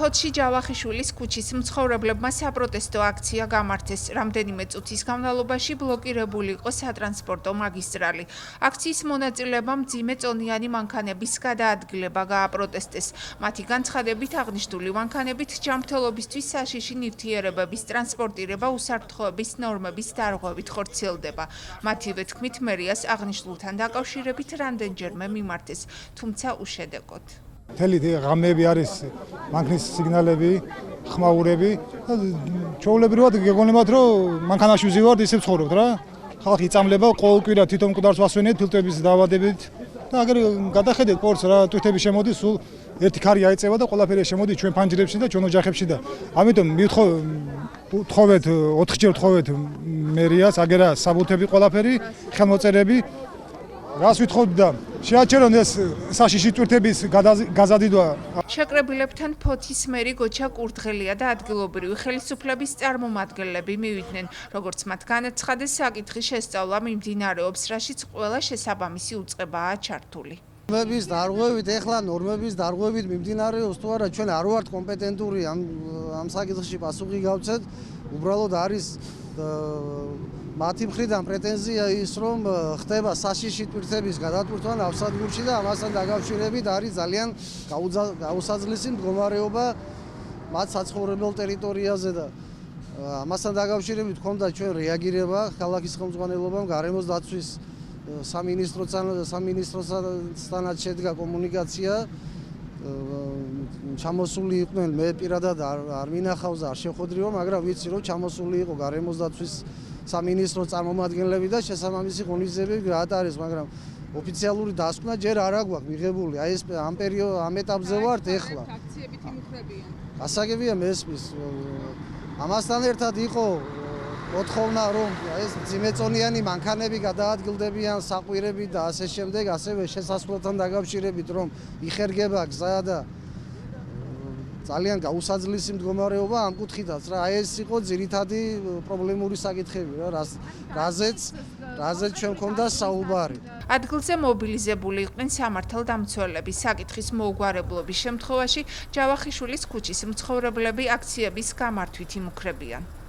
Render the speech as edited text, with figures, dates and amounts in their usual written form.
ფოთში ჯავახიშვილის ქუჩის მცხოვრებლებმა საპროტესტო აქცია გამართეს. რამდენიმე წუთის განმავლობაში ბლოკირებული იყო სატრანსპორტო მაგისტრალი. აქციის მონაწილეებმა მძიმე წონიანი მანქანების გადაადგილება გააპროტესტეს. მათი განცხადებით აღნიშნული მანქანებით ჯანმრთელობისთვის საშიში ნივთიერებების ტრანსპორტირება უსაფრთხოების ნორმების დარღვევით ხორციელდება. მათივე თქმით, მერიას აღნიშნულთან დაკავშირებით რამდენჯერმე მიმართეს, თუმცა უშედეგოდ. მთელი ღამეები არის მანქანის სიგნალები, ხმაურები. ჩვეულებრივად გეგონებათ, რომ მანქანაში ვზივართ, ისე ვცხოვრობთ რა. ხალხი იწამლება, ყოველკვირა თვითონ მკვდარს ვასვენებთ ფილტრების დაავადებით. და აგერ გადახედეთ პორტს რა, ტვირთები შემოდის, სულ ერთი ქარი აიწევა და ყველაფერი შემოდის ჩვენ ფანჯრებში და ჩვენ ოჯახებში და ამიტომ ვთხოვეთ 4-ჯერ ვთხოვეთ მერიას, აგერა საბუთები ყველაფერი, ხელმოწერები. რას ვითხოვთ და შეაჩერონ ეს საშიში ტვირთების გაზადიდვა. შეკრებილებთან ფოთის მერი გოჩა კურდღელია და ადგილობრივი ხელისუფლების წარმომადგენლები მივიდნენ. როგორც მათ განაცხადეს, საკითხის შესწავლა მიმდინარეობს, რაშიც ყველა შესაბამისი უწყებაა ჩართული. ნორმების დარღვევით, ეხლა ნორმების დარღვევით მიმდინარეობს თუ არა, ჩვენ არ ვართ კომპეტენტური ამ საკითხში პასუხი გავცეთ. უბრალოდ არის მათი მხრიდან პრეტენზია ის, რომ ხდება საშიში ტვირთების გადატვირთვა ნავსადგურში და ამასთან დაკავშირებით არის ძალიან გაუსაძლისი მდგომარეობა მათ საცხოვრებელ ტერიტორიაზე და ამასთან დაკავშირებით ჰქონდა ჩვენ რეაგირება ქალაქის ხელმძღვანელობამ, გარემოს დაცვის სამინისტროსთანაც შედგა კომუნიკაცია. ჩამოსული იყვნენ, მე პირადად არ მინახავს და არ შევხვედრივ, მაგრამ ვიცი, რომ ჩამოსული იყო გარემოს დაცვის სამინისტროს წარმომადგენლები და შესაბამისი ღონისძიებები გაატარეს, მაგრამ ოფიციალური დასკვნა ჯერ არ აქვს მიღებული. აი ეს ამ ეტაპზე ვართ ეხლა. აქციებით იმუქრებიან. გასაგებია მესმის. ამასთან ერთად იყო მოთხოვნა, რომ ეს ძიმეწონიანი მანქანები გადაადგილდებიან საყვირებით და ასე შემდეგ, ასევე შესასვლელთან დაკავშირებით, რომ იხერგება გზა და ძალიან გაუსაძლისი მდგომარეობა ამ კუთხითაც რა. აი ეს იყო ძირითადი პრობლემური საკითხები რა, რაზეც ჩვენ მქონდა საუბარი. ადგილზე მობილიზებული იყვნენ სამართალდამცველები. საკითხის მოუგვარებლობის შემთხვევაში ჯავახიშვილის ქუჩის მცხოვრებლები აქციების გამართვით იმუქრებიან.